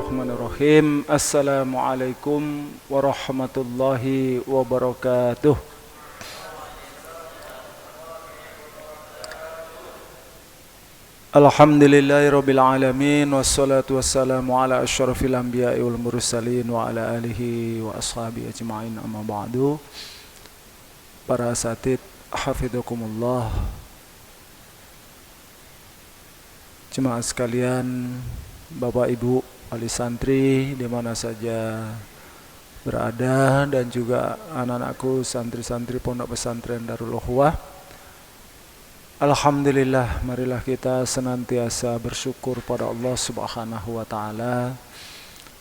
Bismillahirrahmanirrahim. Assalamualaikum warahmatullahi wabarakatuh. Alhamdulillahirabbil alamin wassalatu wassalamu ala asyrafil anbiya'i wal mursalin wa ala alihi wa ashabihi ajma'in, amma ba'du. Para asatid hafizakumullah, jemaah sekalian, Bapak Ibu wali santri di mana saja berada, dan juga anak-anakku santri-santri Pondok Pesantren Darul Ukhwah. Alhamdulillah, marilah kita senantiasa bersyukur pada Allah Subhanahu wa taala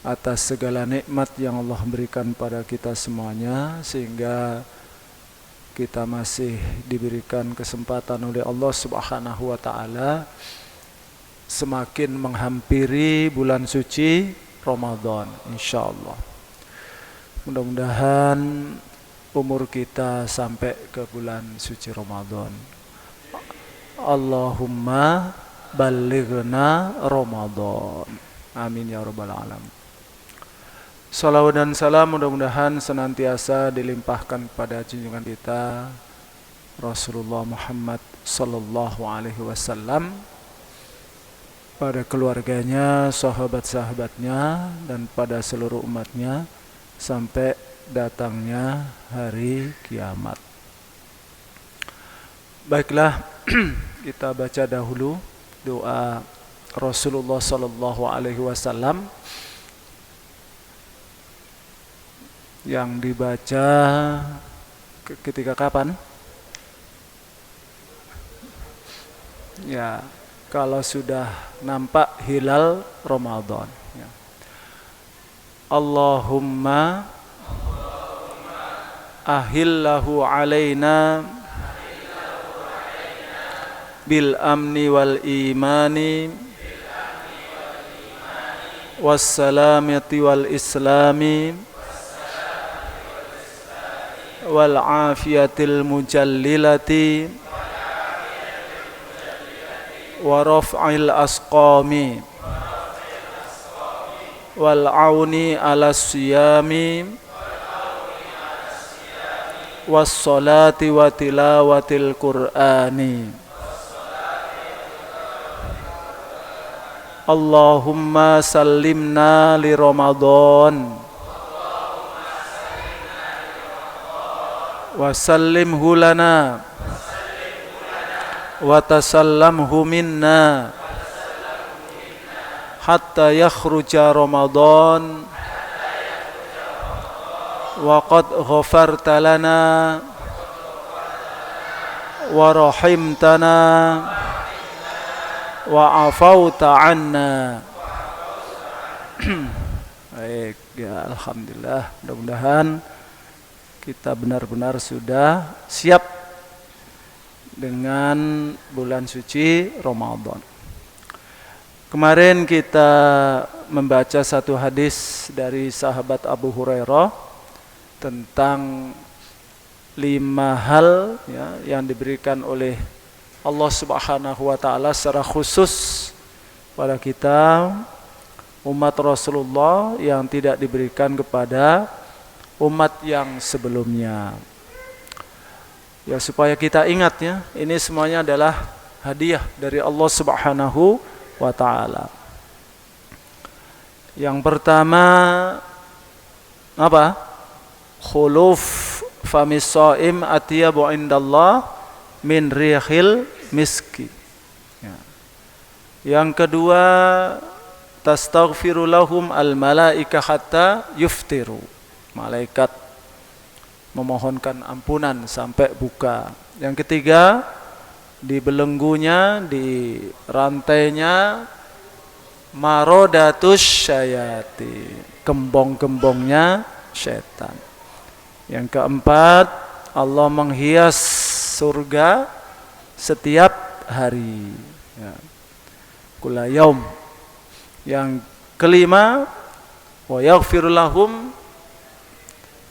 atas segala nikmat yang Allah berikan pada kita semuanya, sehingga kita masih diberikan kesempatan oleh Allah Subhanahu wa taala semakin menghampiri bulan suci Ramadan, insyaallah. Mudah-mudahan umur kita sampai ke bulan suci Ramadan. Allahumma ballighna Ramadan. Amin ya rabbal alamin. Salawat dan salam mudah-mudahan senantiasa dilimpahkan kepada junjungan kita Rasulullah Muhammad sallallahu alaihi wasallam, pada keluarganya, sahabat-sahabatnya, dan pada seluruh umatnya sampai datangnya hari kiamat. Baiklah, kita baca dahulu doa Rasulullah sallallahu alaihi wasallam yang dibaca ketika kapan? Ya, kalau sudah nampak hilal Ramadan, ya. Allahumma ahillahu alaina bil amni wal imani was salamati wal islami wal afiyatil mujallilati wa raf'il asqami wal auni ala siyami was salati wa tilawatil qur'ani. Allahumma sallimna li Ramadan wa sallimhu lana wa tasallamhu minna hatta yakhruja Ramadan wa qad ghafarta lana wa rahimtana wa afauta anna. Baik, ya, alhamdulillah, mudah-mudahan kita benar-benar sudah siap dengan bulan suci Ramadan. Kemarin kita membaca satu hadis dari sahabat Abu Hurairah tentang 5 hal, ya, yang diberikan oleh Allah Subhanahu wa taala secara khusus pada kita umat Rasulullah yang tidak diberikan kepada umat yang sebelumnya. Ya, supaya kita ingat, ya, ini semuanya adalah hadiah dari Allah Subhanahu wa taala. Yang pertama apa? Khuluf famis shaim atyabu indallah min rihil miski. Ya. Yang kedua, tastaghfiru lahum al malaika hatta yuftiru. Malaikat memohonkan ampunan sampai buka. Yang ketiga, di belenggunya, di rantainya, marodatus syayati, gembong-gembongnya setan. Yang keempat, Allah menghias surga setiap hari, ya, kula yaum. Yang kelima, wa yaghfir lahum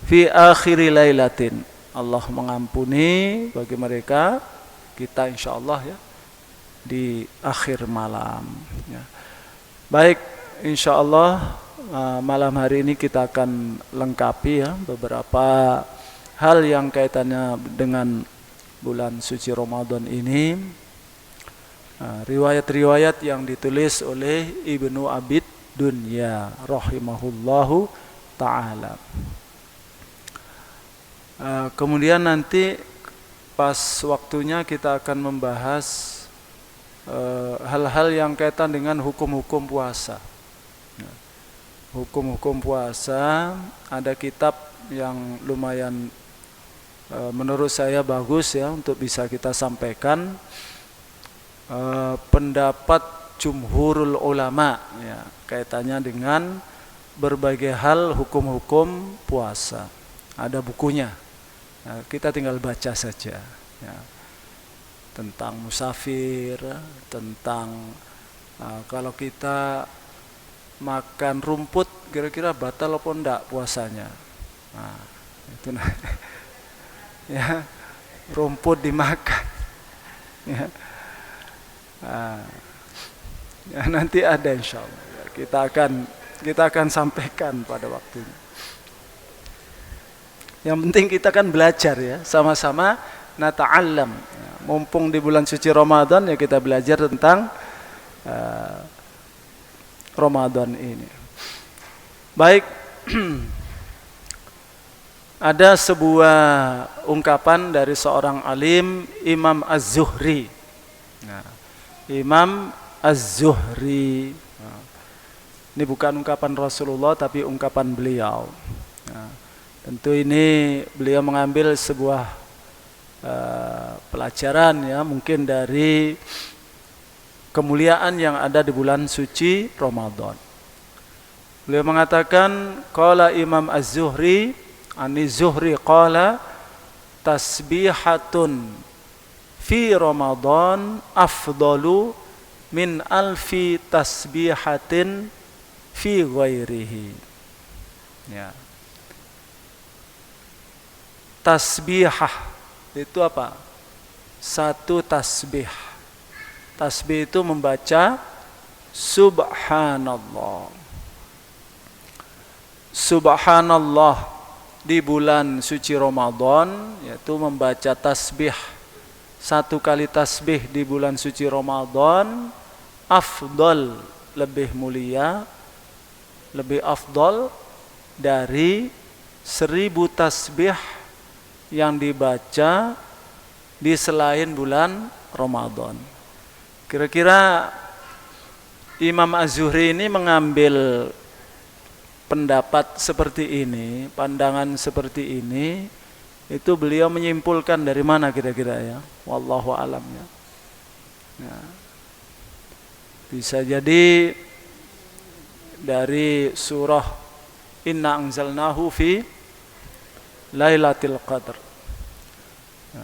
fi akhiri lailatin, Allah mengampuni bagi mereka, kita insyaallah, ya, di akhir malam, ya. Baik, insya Allah malam hari ini kita akan lengkapi ya beberapa hal yang kaitannya dengan bulan suci Ramadan ini. Riwayat-riwayat yang ditulis oleh Ibnu Abid Dunya rahimahullahu ta'ala. Kemudian nanti pas waktunya kita akan membahas hal-hal yang kaitan dengan hukum-hukum puasa. Hukum-hukum puasa, ada kitab yang lumayan menurut saya bagus ya untuk bisa kita sampaikan, pendapat jumhurul ulama ya, kaitannya dengan berbagai hal hukum-hukum puasa. Ada bukunya, nah, kita tinggal baca saja ya. Tentang musafir, tentang kalau kita makan rumput kira-kira batal apa enggak puasanya. Nah, itu ya, rumput dimakan. Ya. Nah, ya nanti ada insyaallah. Kita akan sampaikan pada waktunya. Yang penting kita kan belajar ya, sama-sama nata'allam. Ya, mumpung di bulan suci Ramadan ya kita belajar tentang Ramadan ini. Baik, ada sebuah ungkapan dari seorang alim, Imam Az-Zuhri. Nah, Imam Az-Zuhri. Nah, ini bukan ungkapan Rasulullah tapi ungkapan beliau. Nah, tentu ini beliau mengambil sebuah pelajaran ya, mungkin dari kemuliaan yang ada di bulan suci Ramadan. Beliau mengatakan, qala Imam Az-Zuhri, ani Zuhri qala, tasbihatun fi Ramadan afdalu min alfi tasbihatin fi ghairihi. Ya. Tasbihah itu apa? Satu tasbih. Tasbih itu membaca subhanallah. Subhanallah di bulan suci Ramadan, yaitu membaca tasbih. Satu kali tasbih di bulan suci Ramadan afdal, lebih mulia, lebih afdal dari 1000 tasbih yang dibaca di selain bulan Ramadan. Kira-kira Imam Az-Zuhri ini mengambil pendapat seperti ini, pandangan seperti ini, itu beliau menyimpulkan dari mana kira-kira ya? Wallahu alam ya. Nah, bisa jadi dari surah Inna anzalnahu fi Lailatul Qadar.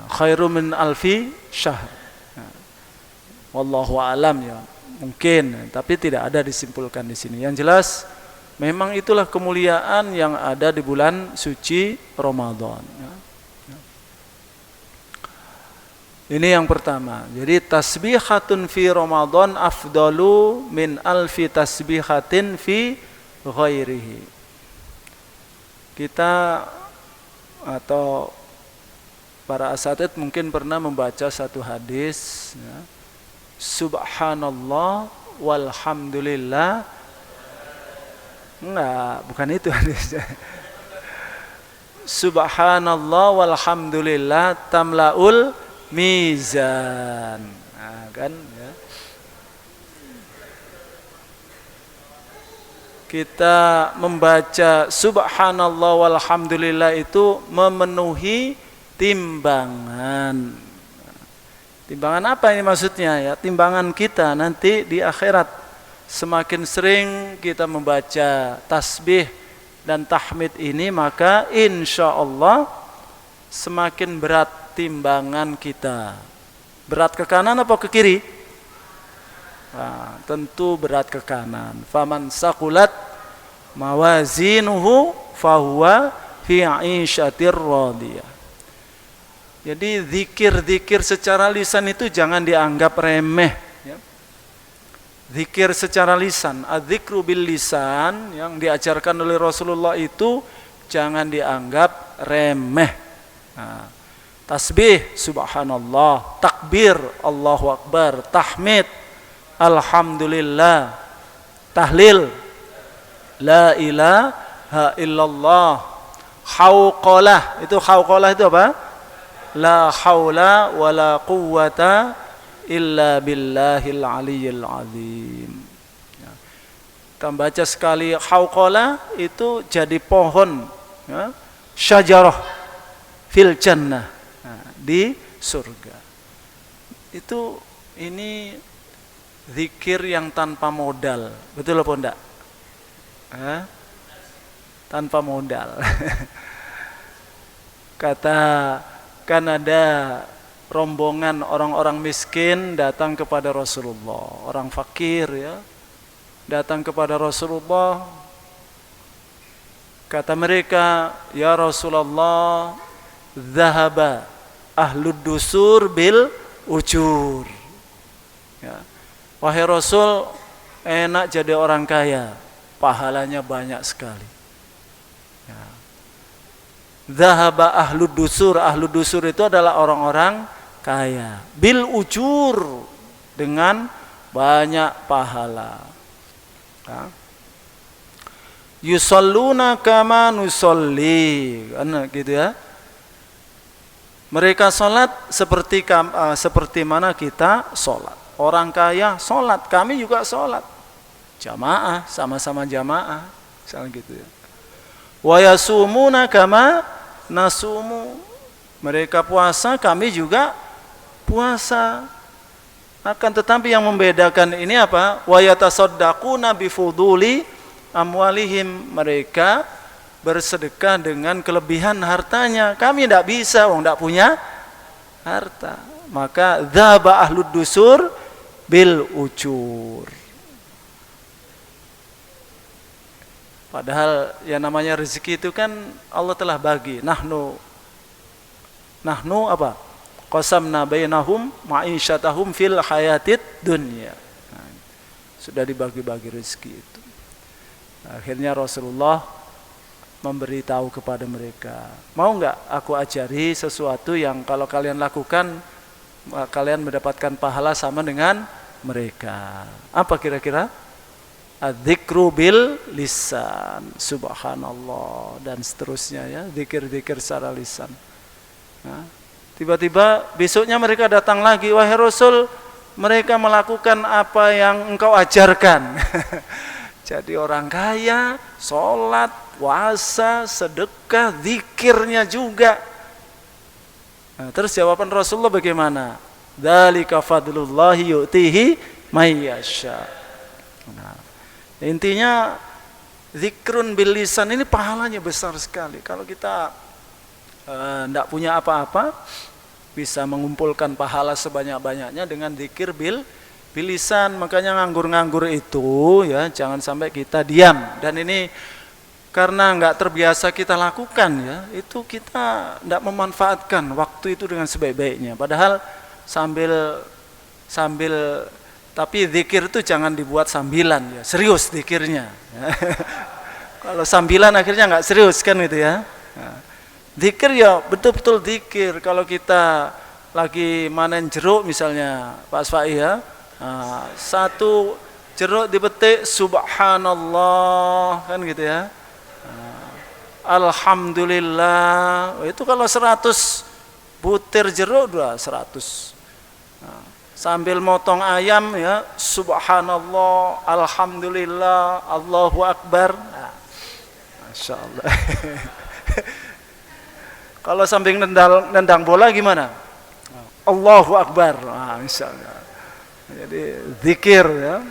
Khairu min alfi syahr. Wallahu alam ya. Mungkin, tapi tidak ada disimpulkan di sini. Yang jelas memang itulah kemuliaan yang ada di bulan suci Ramadan. Ini yang pertama. Jadi tasbihatun fi Ramadan afdalu min alfi tasbihatin fi ghairihi. Kita atau para asatidz mungkin pernah membaca satu hadis ya. Subhanallah walhamdulillah. Enggak, bukan itu hadisnya. Subhanallah walhamdulillah tamlaul mizan. Nah, kan ya. Kita membaca subhanallah walhamdulillah itu memenuhi timbangan. Timbangan apa ini maksudnya ya? Timbangan kita nanti di akhirat. Semakin sering kita membaca tasbih dan tahmid ini, maka insya Allah semakin berat timbangan kita. Berat ke kanan apa ke kiri? Nah, tentu berat ke kanan. Faman saqulat mawazinuhu fahuwa fi 'ishatir radiyah. Jadi zikir-zikir secara lisan itu jangan dianggap remeh ya. Zikir secara lisan, adzikru bil lisan yang diajarkan oleh Rasulullah itu jangan dianggap remeh. Nah, tasbih subhanallah, takbir Allahu akbar, tahmid alhamdulillah, tahlil la ilaha illallah, hauqalah. Itu hauqalah itu apa? La haula wala quwwata illa billahil aliyyil azim. Ya. Kita baca sekali hauqalah itu jadi pohon, ya, syajarah fil jannah, nah, di surga. Itu ini zikir yang tanpa modal, betul apa enggak? Tanpa modal. Kan ada rombongan orang-orang miskin datang kepada Rasulullah, orang fakir ya, datang kepada Rasulullah. Kata mereka, ya Rasulullah, zahaba ahlud dusur bil ujur. Ya. Wahai Rasul, enak jadi orang kaya, pahalanya banyak sekali. Ya. Zahaba ahlud dusur. Ahlud dusur itu adalah orang-orang kaya. Bil ujur, dengan banyak pahala. Ya. Yusalluna kama nusolli, kan gitu ya. Mereka salat seperti mana kita salat. Orang kaya salat, kami juga salat. Jamaah, sama-sama jamaah, misalnya gitu ya. Wa yasumuna kama nasumu. Mereka puasa, kami juga puasa. Akan tetapi yang membedakan ini apa? Wa yatasaddaquna bifuduli amwalihim. Mereka bersedekah dengan kelebihan hartanya. Kami tidak bisa, tidak punya harta. Maka dzaba ahlud dusur bil ujur. Padahal yang namanya rezeki itu kan Allah telah bagi. Nahnu apa? Qasamna bainahum ma'isyatahum fil hayatid dunya. Nah, sudah dibagi-bagi rezeki itu. Akhirnya Rasulullah memberitahu kepada mereka, mau enggak aku ajari sesuatu yang kalau kalian lakukan kalian mendapatkan pahala sama dengan mereka. Apa kira-kira? Adzikru bil lisan, subhanallah, dan seterusnya ya, zikir-zikir secara lisan. Nah, tiba-tiba besoknya mereka datang lagi, wahai Rasul, mereka melakukan apa yang engkau ajarkan. Jadi orang kaya, sholat, puasa, sedekah, zikirnya juga. Nah, terus jawaban Rasulullah bagaimana? Dzalika fadlullahi yu'tihi may yasha. Nah, intinya zikrun bil lisan ini pahalanya besar sekali. Kalau kita tidak punya apa-apa, bisa mengumpulkan pahala sebanyak-banyaknya dengan zikir bil lisan. Makanya nganggur-nganggur itu ya jangan sampai kita diam. Dan ini karena nggak terbiasa kita lakukan ya, itu kita tidak memanfaatkan waktu itu dengan sebaik-baiknya. Padahal sambil tapi zikir itu jangan dibuat sambilan ya, serius zikirnya. Kalau sambilan akhirnya nggak serius kan gitu ya. Nah, zikir ya betul-betul zikir. Kalau kita lagi manen jeruk misalnya, Pak Asfa'i ya, nah, satu jeruk dipetik subhanallah kan gitu ya. Nah, alhamdulillah, itu kalau 100 butir jeruk udah 100. Nah, sambil motong ayam ya, subhanallah, alhamdulillah, Allahu akbar. Nah, Masya Allah. Kalau sambil nendang bola gimana? Allahu akbar. Nah, Masya Allah. Jadi zikir ya.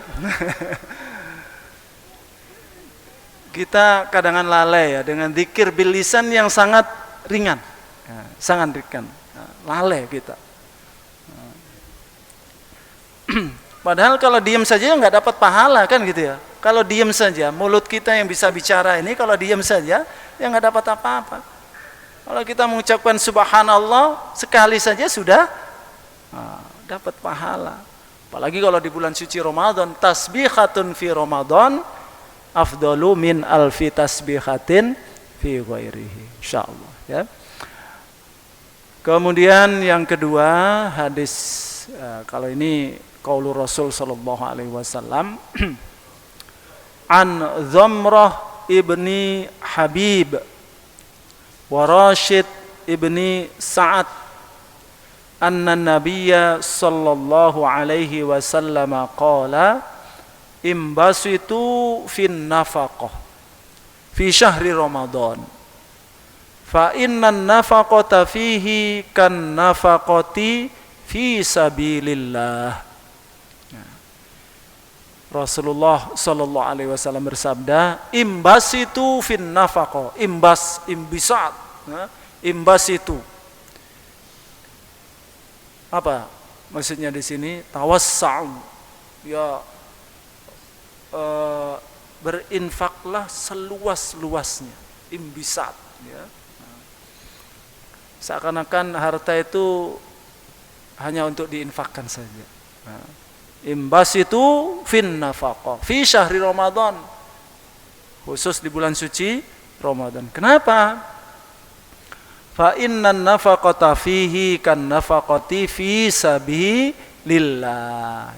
Kita kadang lalai ya dengan zikir bil lisan yang sangat ringan. Ya, sangat ringan. Nah, lalai kita. Padahal kalau diam saja nggak dapat pahala kan gitu ya. Kalau diam saja, mulut kita yang bisa bicara ini kalau diam saja ya nggak dapat apa-apa. Kalau kita mengucapkan subhanallah sekali saja sudah dapat pahala. Apalagi kalau di bulan suci Ramadan, tasbihatun fi Ramadan afdalu min alfi tasbihatin fi ghairihi, insyaallah ya. Kemudian yang kedua, hadis kalau ini qaulur Rasul sallallahu alaihi wasallam an Zamrah ibni Habib wa Rashid ibni Sa'ad anna nabiyya sallallahu alaihi wasallam qala imbasitu fin nafaqah fi syahri Ramadan fa innan nafaqata fihi kan nafaqati fi sabilillah. Rasulullah sallallahu alaihi wasallam bersabda, imbasitu fin nafaqah, imbisat, imbas itu apa maksudnya di sini? Tawassa'u, ya berinfaklah seluas-luasnya, imbisat ya. Seakan-akan harta itu hanya untuk diinfakkan saja. Imbas itu fin nafaqah fi syahri Ramadan, khusus di bulan suci Ramadan. Kenapa? Fa innan nafaqata fihi kan nafaqati fi sabilillah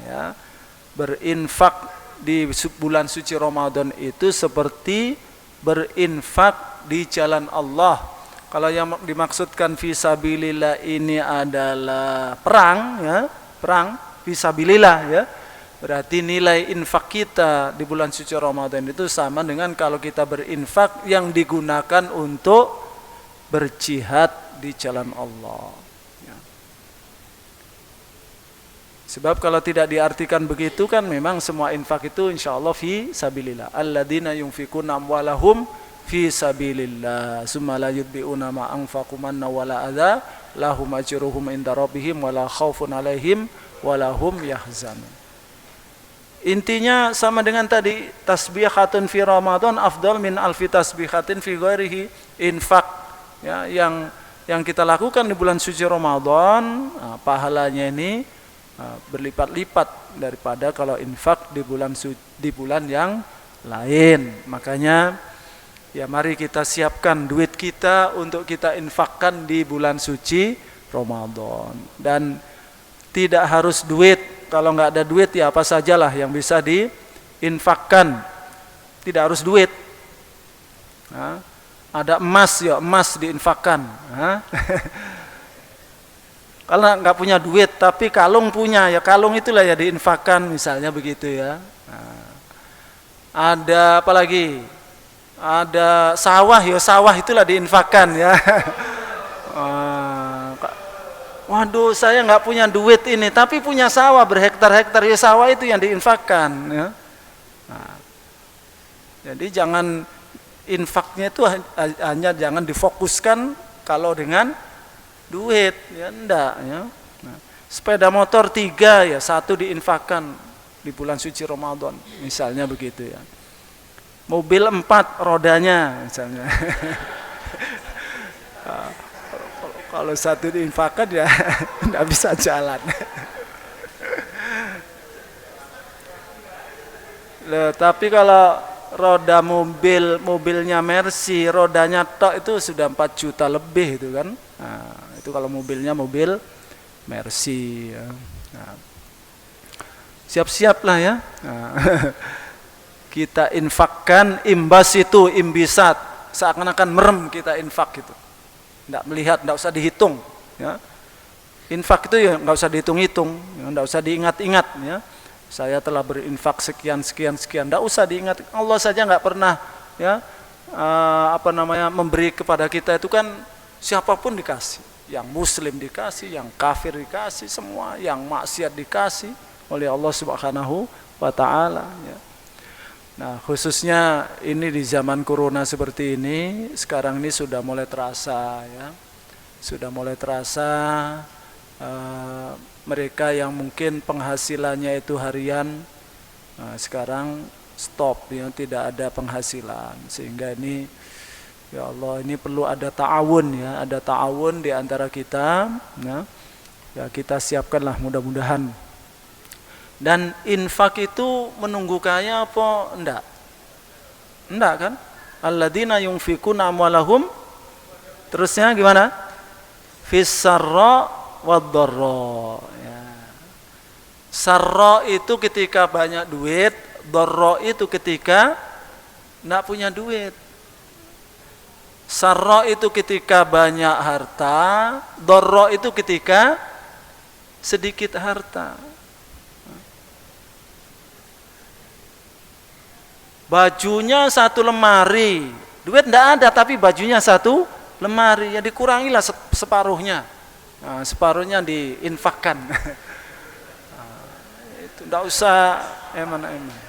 ya. Berinfak di bulan suci Ramadan itu seperti berinfak di jalan Allah. Kalau yang dimaksudkan fi sabilillah ini adalah perang ya, perang fi sabilillah ya. Berarti nilai infak kita di bulan suci Ramadan itu sama dengan kalau kita berinfak yang digunakan untuk berjihad di jalan Allah ya. Sebab kalau tidak diartikan begitu kan memang semua infak itu insyaallah fi sabilillah. Alladzina yunfikuna amwalahum fi sabilillah summa la yutbi'una ma anfaqu manna wala adza lahum ajruhum inda rabbihim wala khaufun alaihim wala hum yahzanun. Intinya sama dengan tadi, tasbihatun fi Ramadan afdal min alfi tasbihatin fi ghairihi. Infak ya, yang kita lakukan di bulan suci Ramadan, pahalanya ini berlipat-lipat daripada kalau infak di bulan yang lain. Makanya ya mari kita siapkan duit kita untuk kita infakkan di bulan suci Ramadan. Dan tidak harus duit, kalau nggak ada duit ya apa sajalah yang bisa diinfakkan. Tidak harus duit. Ada emas ya emas diinfakkan. Kalau nggak punya duit tapi kalung punya ya kalung itulah ya diinfakkan misalnya begitu ya. Ada apa lagi? Ada sawah ya sawah itulah diinfakkan ya. Waduh saya nggak punya duit ini tapi punya sawah berhektar-hektar ya sawah itu yang diinfakkan ya. Jadi jangan infaknya itu hanya jangan difokuskan kalau dengan duit ya enggak ya. Sepeda motor 3 ya 1 diinfakkan di bulan suci Ramadan misalnya begitu ya. Mobil 4 rodanya misalnya. Kalau 1 diinfakkan ya enggak bisa jalan. Tapi kalau roda mobilnya Mercy, rodanya tok itu sudah 4 juta lebih itu kan. Itu kalau mobilnya mobil Mercy ya. Siap-siaplah ya. Kita infakkan imbas itu imbisat, seakan-akan merem kita infak gitu. Enggak melihat, enggak usah dihitung ya. Infak itu ya enggak usah dihitung-hitung, ya, enggak usah diingat-ingat ya. Saya telah berinfak sekian, enggak usah diingat. Allah saja enggak pernah ya memberi kepada kita itu kan siapapun dikasih. Yang muslim dikasih, yang kafir dikasih, semua yang maksiat dikasih oleh Allah Subhanahu wa taala ya. Nah, khususnya ini di zaman corona seperti ini, sekarang ini sudah mulai terasa ya. Sudah mulai terasa mereka yang mungkin penghasilannya itu harian, sekarang stop ya, tidak ada penghasilan. Sehingga ini ya Allah, ini perlu ada ta'awun ya, ada ta'awun di antara kita ya. Ya kita siapkanlah mudah-mudahan Dan infak itu menunggu kaya apa enggak? Enggak kan? Alladzina yunfikuna amwalahum, terusnya gimana? Fis-sarra wad-dharra. Ya. Sarra itu ketika banyak duit, dharra itu ketika enggak punya duit. Sarra itu ketika banyak harta, dharra itu ketika sedikit harta. Bajunya satu lemari, duit enggak ada tapi bajunya satu lemari, ya dikurangilah separuhnya. Nah, separuhnya diinfakkan. Itu enggak usah eman-eman.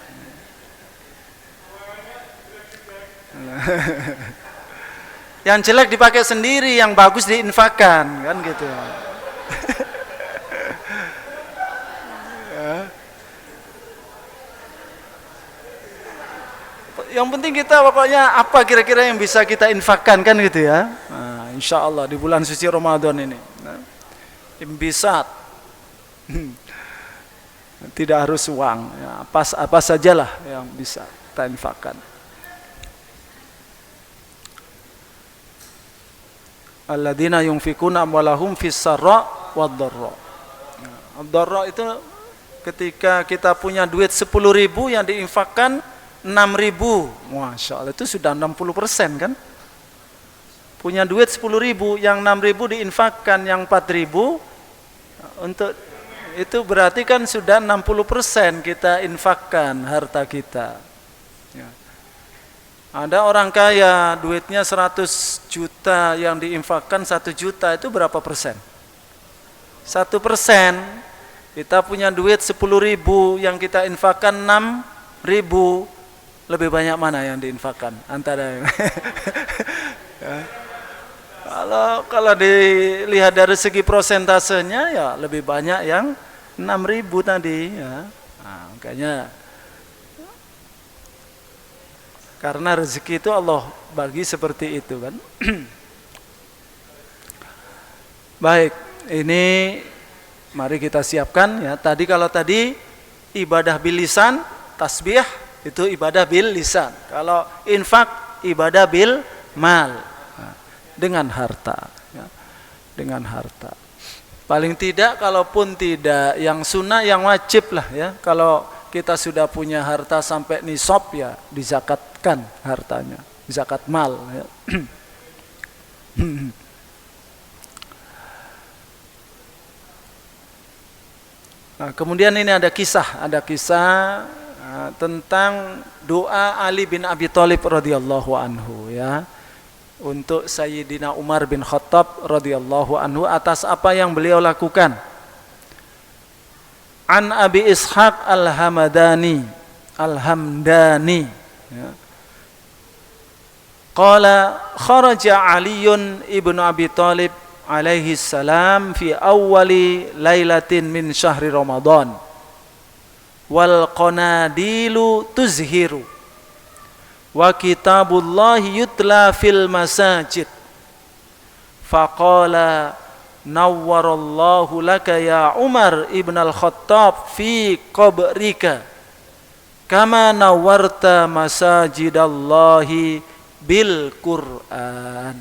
Yang jelek dipakai sendiri, yang bagus diinfakkan, kan gitu. Yang penting kita pokoknya apa kira-kira yang bisa kita infakkan, kan gitu ya. Nah, insya Allah di bulan suci Ramadan ini, imbisat, tidak harus uang, ya, apa sajalah yang bisa kita infakkan. Alladzina yunfikuna amwalahum fis-sarra wad-dharra. Ad-dharra itu ketika kita punya duit 10.000 yang diinfakkan 6.000. Masya Allah, itu sudah 60% kan? Punya duit 10.000, yang 6.000 diinfakkan, yang 4.000 untuk itu berarti kan sudah 60% kita infakkan harta kita. Ya. Ada orang kaya duitnya 100 juta yang diinfakkan 1 juta, itu berapa persen? 1%. Kita punya duit 10.000 yang kita infakkan 6.000, lebih banyak mana yang diinfakkan antara ya. Kalau dilihat dari segi prosentasenya ya lebih banyak yang 6.000 tadi ya. Nah, makanya karena rezeki itu Allah bagi seperti itu kan. Baik, ini mari kita siapkan ya. Kalau tadi ibadah bil lisan, tasbih itu ibadah bil lisan. Kalau infak ibadah bil mal, dengan harta ya. Dengan harta. Paling tidak kalaupun tidak yang sunnah, yang wajib lah ya. Kalau kita sudah punya harta sampai nisab ya dizakatkan hartanya, zakat mal ya. Nah, kemudian ini ada kisah tentang doa Ali bin Abi Thalib radhiyallahu anhu ya, untuk Sayyidina Umar bin Khattab radhiyallahu anhu atas apa yang beliau lakukan. An Abi Ishaq Al-Hamdani ya. Qala kharaja Aliun ibnu Abi Thalib alaihi salam fi awwali lailatin min syahri Ramadan wal qanadilu tuzhiru wa kitabullahi yutla fil masajid faqala nawwarallahu laka ya Umar ibn al-Khattab fi qabrika kama nawwarta masajidallahi bil Qur'an.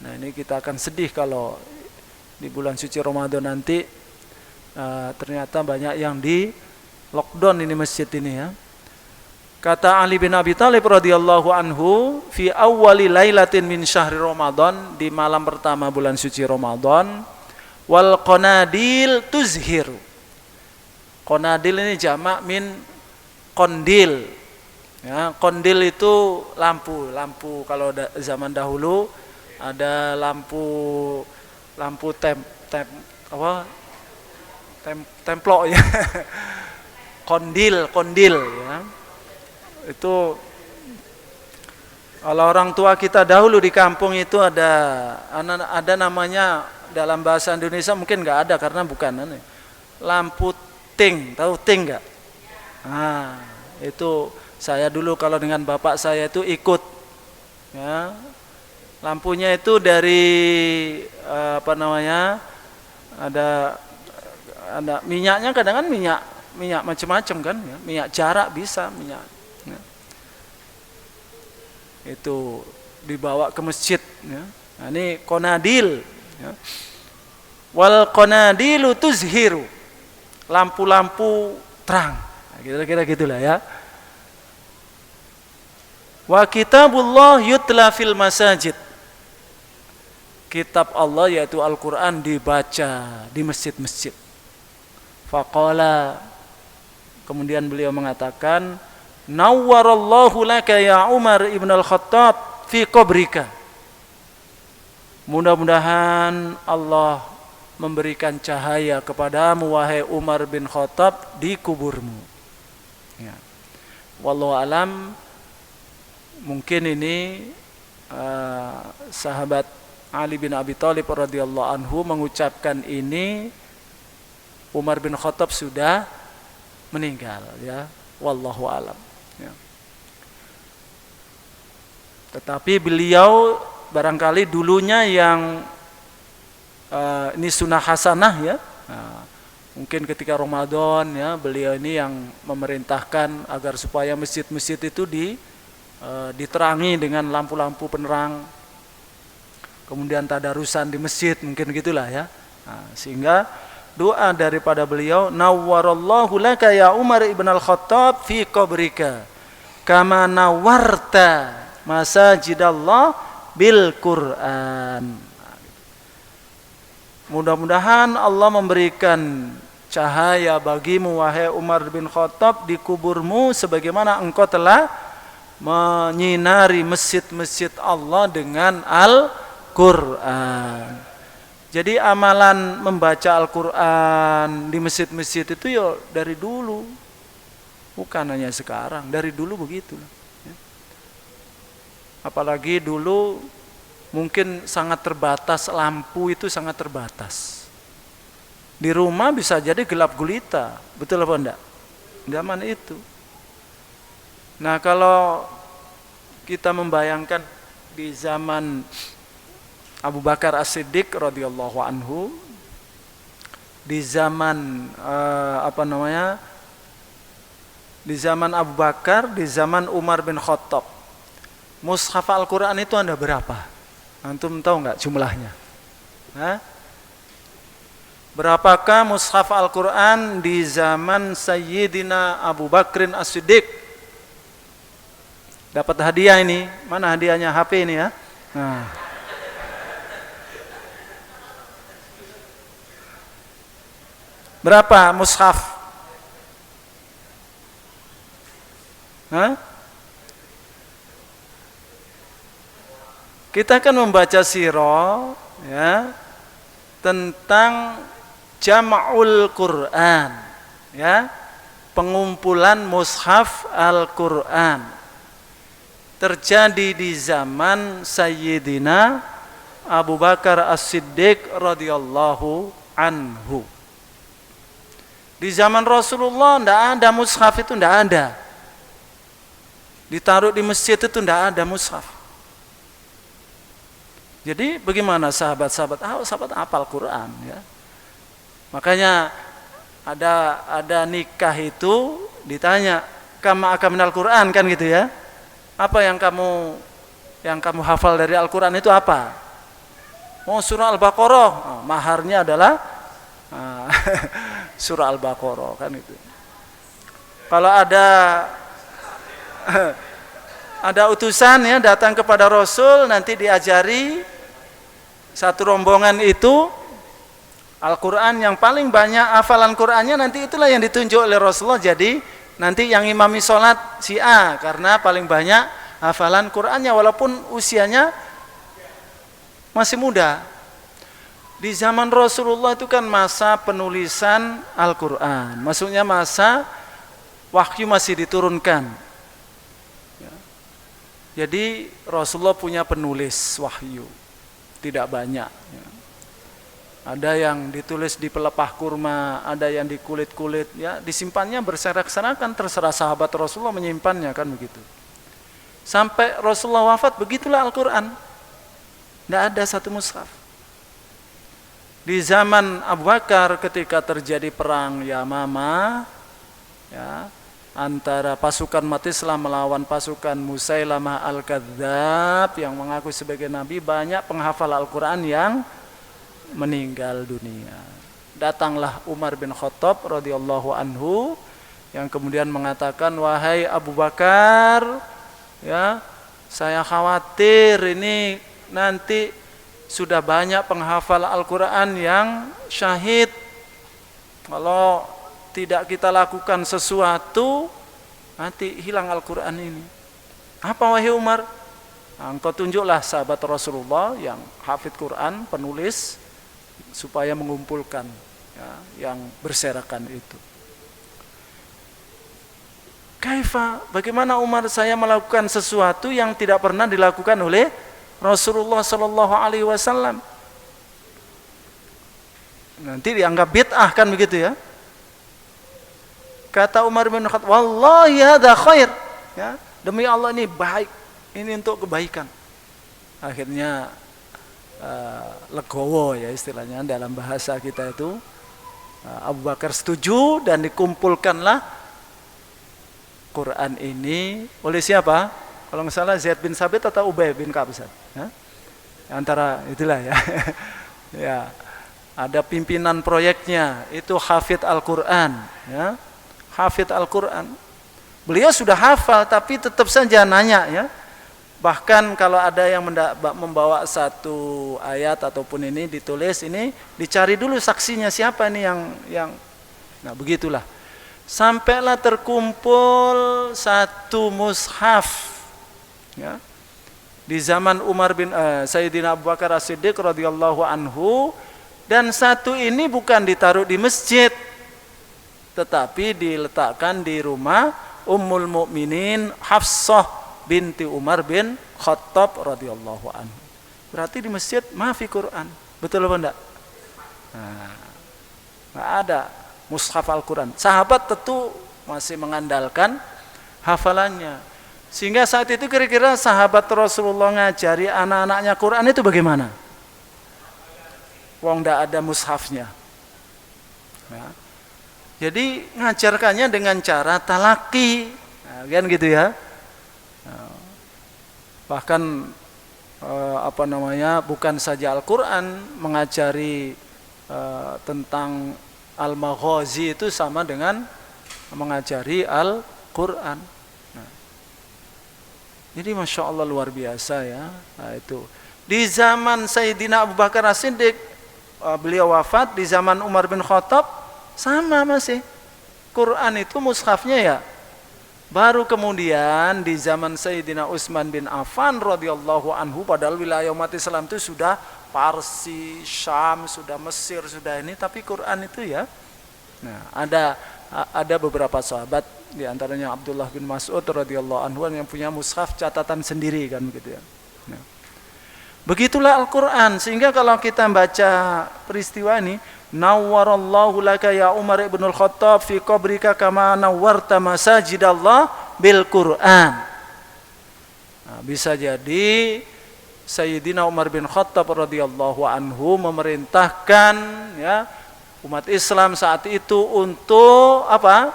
Nah, ini kita akan sedih kalau di bulan suci Ramadan nanti ternyata banyak yang di lockdown ini masjid ini ya. Kata Ali bin Abi Thalib radhiyallahu anhu, fi awwali lailatin min syahri Ramadan, di malam pertama bulan suci Ramadan, wal qanadil tuzhiru. Qanadil ini jamak min kondil. Ya, kondil itu lampu kalau zaman dahulu ada lampu templok ya. Kondil ya. Itu kalau orang tua kita dahulu di kampung itu ada namanya dalam bahasa Indonesia mungkin nggak ada karena bukan lampu ting, tahu ting nggak? Nah, itu saya dulu kalau dengan bapak saya itu ikut ya. Lampunya itu dari ada minyaknya, kadang kan minyak minyak macam-macam kan, ya. Minyak jarak bisa, minyak. Ya. Itu dibawa ke masjid. Ya. Nah, ini qanadil. Ya. Wal qanadilu tuzhiru, lampu-lampu terang. Nah, kira-kira gitulah ya. Wa kitabullah yutla fil masajid. Kitab Allah yaitu Al-Quran dibaca di masjid-masjid. Faqala, kemudian beliau mengatakan, nawwarallahu laka ya Umar ibn al-Khattab fi qabrika. Mudah-mudahan Allah memberikan cahaya kepadamu wahai Umar bin Khattab di kuburmu. Ya. Wallahu alam, mungkin ini sahabat Ali bin Abi Thalib radhiyallahu anhu mengucapkan ini Umar bin Khattab sudah meninggal, ya. Wallahu alam. Ya. Tetapi beliau barangkali dulunya yang ini sunnah hasanah, ya. Nah, mungkin ketika Ramadan, ya, beliau ini yang memerintahkan agar supaya masjid-masjid itu diterangi dengan lampu-lampu penerang. Kemudian tadarusan di masjid, mungkin gitulah ya. Nah, sehingga doa daripada beliau, nawwarallahu laka ya Umar ibn al-Khattab fi qabrika kama nawwarta masajidallah bil Quran. Mudah-mudahan Allah memberikan cahaya bagimu wahai Umar bin Khattab di kuburmu sebagaimana engkau telah menyinari masjid-masjid Allah dengan Al-Quran. Jadi amalan membaca Al-Quran di masjid-masjid itu ya dari dulu, bukan hanya sekarang, dari dulu begitu. Apalagi dulu mungkin sangat terbatas, lampu itu sangat terbatas. Di rumah bisa jadi gelap gulita, betul apa enggak? Zaman itu. Nah, kalau kita membayangkan di zaman Abu Bakar As-Siddiq radhiyallahu anhu, di zaman di zaman Abu Bakar, di zaman Umar bin Khattab, mushaf Al-Quran itu ada berapa? Antum tahu nggak jumlahnya? Hah? Berapakah mushaf Al-Quran di zaman Sayyidina Abu Bakrin As-Siddiq? Dapat hadiah ini. Mana hadiahnya? HP ini ya. Nah. Berapa mushaf? Hah? Kita akan membaca sirah, ya, tentang jam'ul Quran, ya, pengumpulan mushaf Al-Quran terjadi di zaman Sayyidina Abu Bakar As-Siddiq radhiyallahu anhu. Di zaman Rasulullah tidak ada mushaf, itu tidak ada. Ditaruh di masjid itu tidak ada mushaf. Jadi bagaimana sahabat-sahabat? Sahabat hafal Quran, ya. Makanya ada nikah itu ditanya, kama akaminal Quran, kan gitu ya. Apa yang kamu hafal dari Al-Quran itu apa? Oh, surah Al-Baqarah. Maharnya adalah surah Al-Baqarah, kan itu. Kalau ada utusan, ya, datang kepada Rasul, nanti diajari satu rombongan itu Al-Quran yang paling banyak hafalan Qurannya, nanti itulah yang ditunjuk oleh Rasulullah. Jadi nanti yang imami sholat si A karena paling banyak hafalan Qurannya walaupun usianya masih muda. Di zaman Rasulullah itu kan masa penulisan Al-Quran, maksudnya masa wahyu masih diturunkan. Jadi Rasulullah punya penulis wahyu, tidak banyak. Ada yang ditulis di pelepah kurma, ada yang di kulit-kulit, ya, disimpannya berserak-serakan, terserah sahabat Rasulullah menyimpannya, kan begitu. Sampai Rasulullah wafat, begitulah Al-Quran. Tidak ada satu mushaf. Di zaman Abu Bakar ketika terjadi perang Yamamah, ya, antara pasukan umat Islam melawan pasukan Musailamah Al-Kadzdzab yang mengaku sebagai nabi, banyak penghafal Al-Quran yang meninggal dunia. Datanglah Umar bin Khattab radhiyallahu anhu yang kemudian mengatakan, wahai Abu Bakar, ya, saya khawatir ini nanti sudah banyak penghafal Al-Quran yang syahid. Kalau tidak kita lakukan sesuatu, nanti hilang Al-Quran ini. Apa wahai Umar? Nah, engkau tunjuklah sahabat Rasulullah yang hafid Quran, penulis, supaya mengumpulkan, ya, yang berserakan itu. Kaifa? Bagaimana Umar saya melakukan sesuatu yang tidak pernah dilakukan oleh Rasulullah Sallallahu Alaihi Wasallam? Nanti dianggap bid'ah kan begitu ya? Kata Umar bin Khattab, wallahi hadza khair, ya, demi Allah ini baik, ini untuk kebaikan. Akhirnya legowo ya istilahnya dalam bahasa kita itu, Abu Bakar setuju dan dikumpulkanlah Quran ini oleh siapa? Kalau nggak salah Zaid bin Sabit atau Ubay bin Ka'ab, ya? Antara itulah ya. Ya, ada pimpinan proyeknya itu hafid Al-Quran, ya. Hafid Al-Quran. Beliau sudah hafal tapi tetap saja nanya, ya. Bahkan kalau ada yang membawa satu ayat ataupun ini ditulis, ini dicari dulu saksinya siapa nih yang nah begitulah. Sampailah terkumpul satu mushaf, ya. Di zaman Umar bin Sayyidina Abu Bakar As-Siddiq radhiyallahu anhu, dan satu ini bukan ditaruh di masjid, tetapi diletakkan di rumah Ummul Mukminin Hafsah binti Umar bin Khattab radhiyallahu anhu. Berarti di masjid mafi Quran. Betul apa enggak? Nah, enggak ada mushaf Al-Quran. Sahabat tentu masih mengandalkan hafalannya. Sehingga saat itu kira-kira sahabat Rasulullah ngajari anak-anaknya Quran itu bagaimana? Wong enggak ada mushafnya. Ya. Jadi ngajarkannya dengan cara talaki, nah, kan gitu ya. Nah, bahkan bukan saja Al-Quran, mengajari tentang Al-Maghazi itu sama dengan mengajari Al-Quran. Nah, jadi Masya Allah luar biasa ya. Nah, itu di zaman Sayyidina Abu Bakar As-Siddiq, beliau wafat. Di zaman Umar bin Khattab sama masih Quran itu mushafnya ya. Baru kemudian di zaman Sayyidina Utsman bin Affan radhiyallahu anhu, padahal wilayah umat Islam itu sudah Parsi, Syam, sudah Mesir, sudah ini, tapi Quran itu ya. Nah, ada beberapa sahabat, di antaranya Abdullah bin Mas'ud radhiyallahu anhu yang punya mushaf catatan sendiri kan begitu ya. Nah, begitulah Al-Quran. Sehingga kalau kita baca peristiwa ini, nawwarallahu laka ya Umar ibn al-Khattab fi qabrika kama nawwarta masajidallah bil Quran. Nah, bisa jadi Sayyidina Umar bin Khattab radhiyallahu anhu memerintahkan, ya, umat Islam saat itu untuk apa?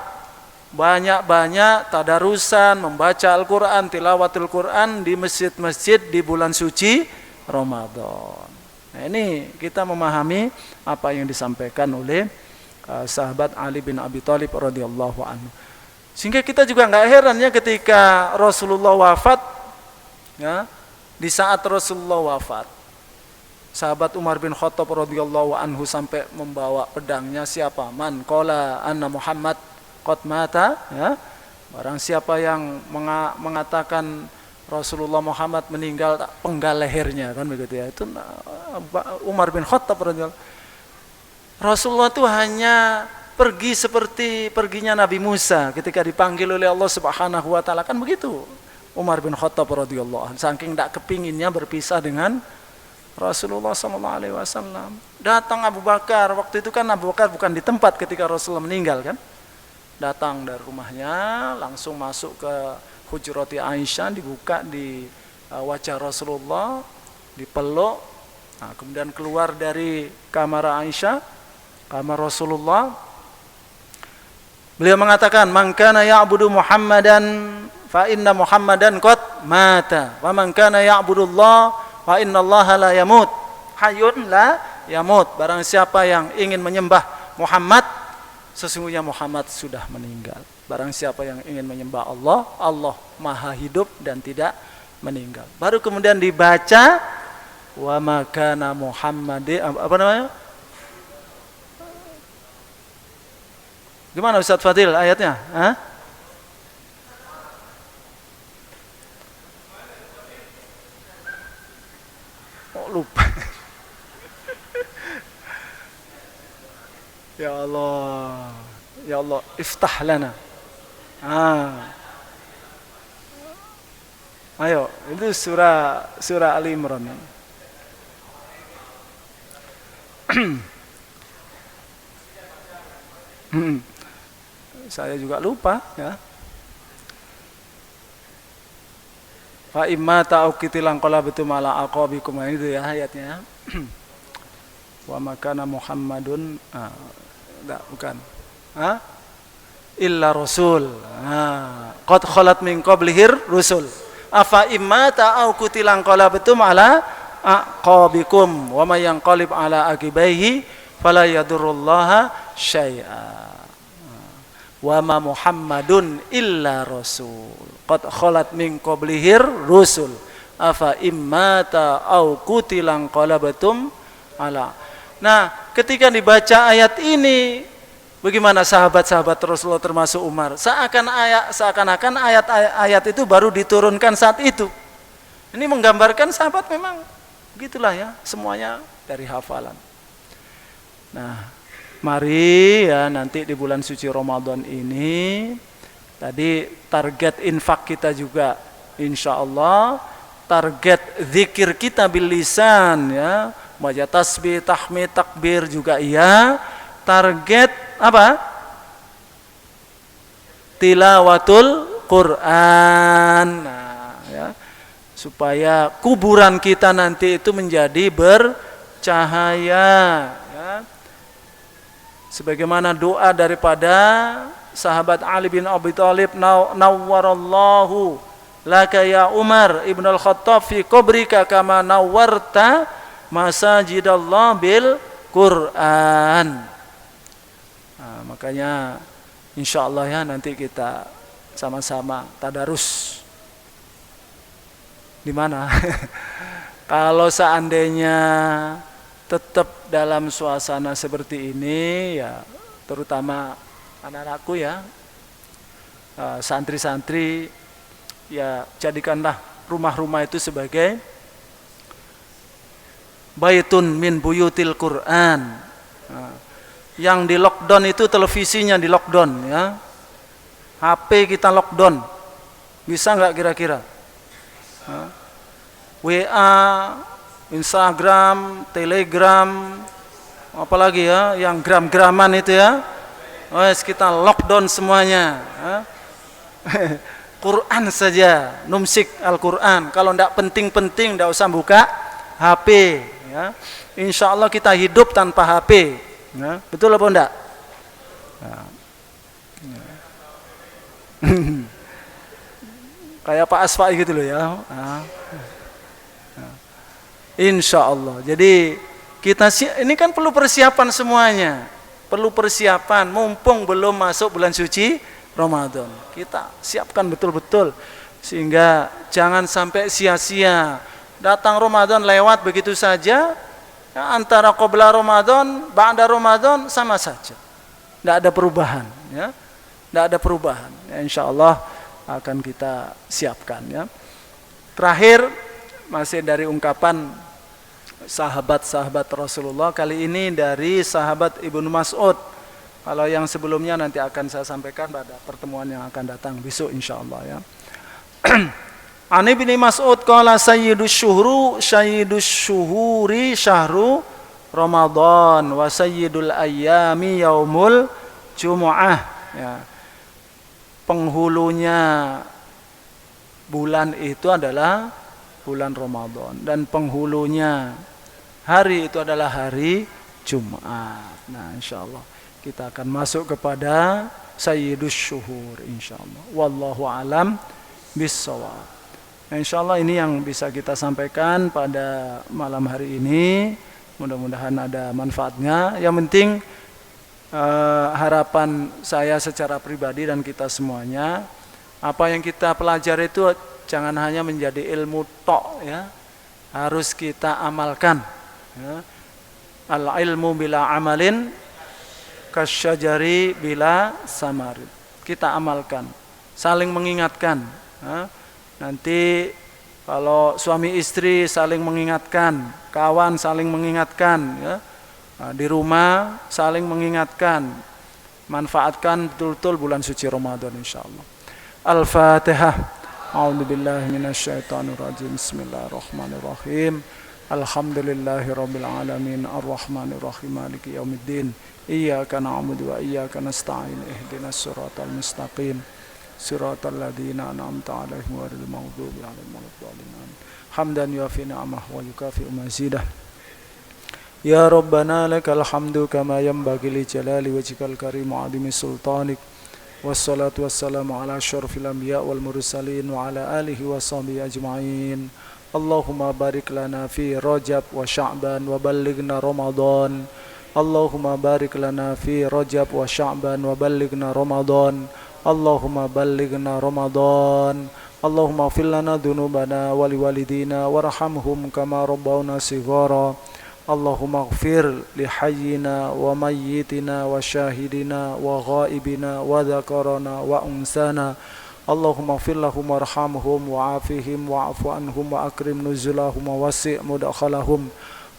Banyak-banyak tadarusan, membaca Al-Quran, tilawatul Quran di masjid-masjid di bulan suci Ramadan. Nah, ini kita memahami apa yang disampaikan oleh sahabat Ali bin Abi Thalib radhiyallahu anhu. Sehingga kita juga nggak heran ya ketika Rasulullah wafat, ya, di saat Rasulullah wafat, sahabat Umar bin Khattab radhiyallahu anhu sampai membawa pedangnya, siapa? Man qala anna Muhammad qad mata, ya. Barang siapa yang mengatakan Rasulullah Muhammad meninggal, penggal lehernya, kan begitu ya. Itu Umar bin Khattab radhiyallahu. Rasulullah itu hanya pergi seperti perginya Nabi Musa ketika dipanggil oleh Allah Subhanahu wa taala, kan begitu. Umar bin Khattab radhiyallahu anhu saking tidak kepinginnya berpisah dengan Rasulullah sallallahu alaihi wasallam. Datang Abu Bakar, waktu itu kan Abu Bakar bukan di tempat ketika Rasulullah meninggal kan. Datang dari rumahnya langsung masuk ke hujrati Aisyah, dibuka di wajah Rasulullah, dipeluk. Nah, kemudian keluar dari kamar Aisyah, kamar Rasulullah, Beliau mengatakan, "Man kana ya'budu Muhammadan fa inna Muhammadan qad mata, wa man kana ya'budullah fa innallaha la yamut, hayyun la yamut." Barang siapa yang ingin menyembah Muhammad, sesungguhnya Muhammad sudah meninggal. Barang siapa yang ingin menyembah Allah, Allah Maha hidup dan tidak meninggal. Baru kemudian dibaca wa ma kana Muhammadin, apa namanya? Gimana Ustaz Fadil ayatnya? Hah? Oh, lupa. Ya Allah. Ya Allah, iftah lana. Ayo, itu surah Ali Imran. Saya juga lupa ya. Fa imma ta'uqitilan qalabtum ala aqabikum, itu ya ayatnya. Wa makana Muhammadun enggak, bukan. Illa rasul. Qad khalat min qablihir rusul. Afa imma ta'uqitilan qalabtum ala aqabikum wa may yanqalib ala aqibaihi fala yadurrullaha syai'a. Wa ma Muhammadun illa rasul qad khalat min qablihir rusul afa immata au qutilan qalabtum ala. Nah, ketika dibaca ayat ini, bagaimana sahabat-sahabat Rasulullah termasuk Umar? Seakan-akan ayat itu baru diturunkan saat itu. Ini menggambarkan sahabat memang begitulah ya, semuanya dari hafalan. Nah, mari ya nanti di bulan suci Ramadan ini, tadi target infak kita juga insya Allah, target zikir kita bil lisan ya, baca tasbih, tahmid, takbir juga iya, target apa? Tilawatul Quran. Nah, ya, supaya kuburan kita nanti itu menjadi bercahaya ya. Sebagaimana doa daripada sahabat Ali bin Abi Thalib, nawwarallahu laka ya Umar ibn al-Khattab fi qabrika kama nawwarta masajidallah bil Quran. Nah, makanya insyaallah ya nanti kita sama-sama tadarus. Di mana? Kalau seandainya tetap dalam suasana seperti ini ya, terutama anak-anakku ya, santri-santri ya, jadikanlah rumah-rumah itu sebagai baitun min buyutil Quran. Yang di lockdown itu televisinya di lockdown ya, HP kita lockdown, bisa nggak kira-kira? WA, Instagram, Telegram, apalagi ya, yang gram-graman itu ya, kita lockdown semuanya. Quran saja, numsik Al-Quran. Kalau tidak penting-penting, tidak usah buka HP. Ya. Insya Allah kita hidup tanpa HP. Ya. Betul apa enggak? Ya. Kayak Pak Asfa gitu loh ya. Insya Allah. Jadi kita ini kan perlu persiapan semuanya, perlu persiapan. Mumpung belum masuk bulan suci Ramadan, kita siapkan betul-betul sehingga jangan sampai sia-sia. Datang Ramadan lewat begitu saja. Ya, antara qabla Ramadan, ba'da Ramadan sama saja. Tidak ada perubahan. Ya, tidak ada perubahan. Ya, insya Allah akan kita siapkan. Ya. Terakhir masih dari ungkapan sahabat-sahabat Rasulullah, kali ini dari sahabat Ibnu Mas'ud. Kalau yang sebelumnya nanti akan saya sampaikan pada pertemuan yang akan datang besok insyaallah ya. Ani bin Mas'ud qala sayyidus syuhuri syahru Ramadan wa sayyidul ayyami yaumul jumu'ah ya. Penghulunya bulan itu adalah bulan Ramadan dan penghulunya hari itu adalah hari Jumat. Nah, insyaallah kita akan masuk kepada sayyidus syuhur insyaallah. Wallahu alam bissawab. Insyaallah ini yang bisa kita sampaikan pada malam hari ini. Mudah-mudahan ada manfaatnya. Yang penting harapan saya secara pribadi dan kita semuanya, apa yang kita pelajari itu jangan hanya menjadi ilmu tok ya, harus kita amalkan ya. Al ilmu bila amalin kasyajari bila samarin. Kita amalkan, saling mengingatkan ya. Nanti kalau suami istri saling mengingatkan, kawan saling mengingatkan ya. Nah, di rumah saling mengingatkan, manfaatkan betul-betul bulan suci Ramadan insyaallah. Al-Fatihah. A'udzubillahi minasyaitonirrajim. Bismillahirrahmanirrahim. Alhamdulillahirabbil alamin arrahmanirrahim maliki yaumiddin. Iyyaka na'budu wa iyyaka nasta'in. Ihdinas siratal mustaqim. Siratal ladzina an'amta 'alaihim ghairil maghdubi 'alaihim waladdallin. Hamdan yuafi ni'amahu wa yukafi'u mazidah. Ya Rabbana lakal hamdu kama yanbaghi li jalali wajhikal karim wa 'azimi sultanik. Wassalatu wassalamu ala asyrafil anbiya wal mursalin wa ala alihi wa sahbihi ajma'in. Allahumma barik lana fi Rajab wa Sya'ban wa ballighna Ramadan. Allahumma barik lana fi Rajab wa Sya'ban wa ballighna Ramadan. Allahumma ballighna Ramadan. Allahumma ighfir lana dhunubana wa liwalidina warhamhum kama rabbawna shighara. Allahumma ighfir li hayyina wa mayyitina wa syahidina wa ghaibina wa dzakarana wa unsana. Allahumma ighfir lahum warhamhum wa afihim wa'fu anhum wa akrim nuzulahum wa wasi' mudkhalahum.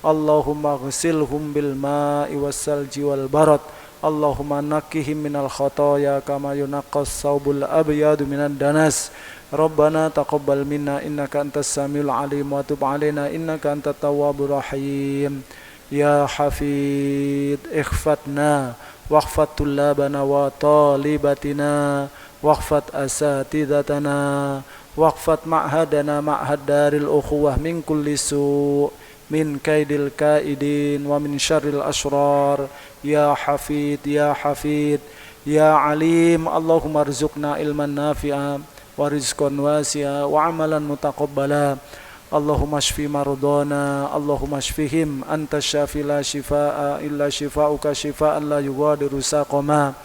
Allahumma ghsilhum bil ma'i was salji wal barad. Allahumma naqqihim minal khataaya kama yunaqqas saubul abyadu minad danas. Rabbana taqabbal minna innaka antas samiul alim wa tub alaina innaka antat tawwabur rahim. Ya hafid ikhfatna waghfat tullabana wa talibatina waghfat asatidatana waghfat ma'hadana ma'had daril ukhuwah min kulli su' min kaidil kaidin wa min syarril asrar. Ya hafid ya hafid ya alim. Allahumma arzuqna ilman nafi'a wa rizqan wasi'a wa amalan mutaqabbala. Allahumma shfi mardana. Allahumma shfihim anta syafi la shifaa illa shifauka shifaan la yughadiru saqama.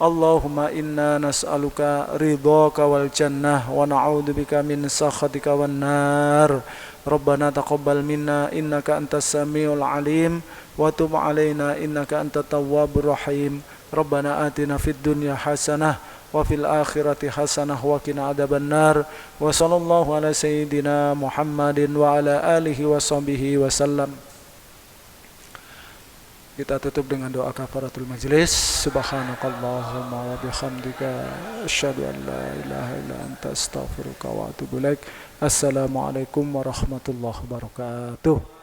Allahumma inna nas'aluka ridhaka wal jannah wa na'udzubika min sakhatika wan nar. Rabbana taqabbal minna innaka antas samiul alim wa tub alaina innaka antat tawwabur rahim. Rabbana atina fid dunya hasanah wa fil akhirati hasanah wa qina adzabannar. Wa sallallahu ala sayyidina Muhammadin wa ala alihi wa sahbihi wasallam. Kita tutup dengan doa kafaratul majlis. Subhanakallahumma wa bihamdika asyhadu an la ilaha illa anta astaghfiruka wa atubu ilaik. Assalamualaikum warahmatullahi wabarakatuh.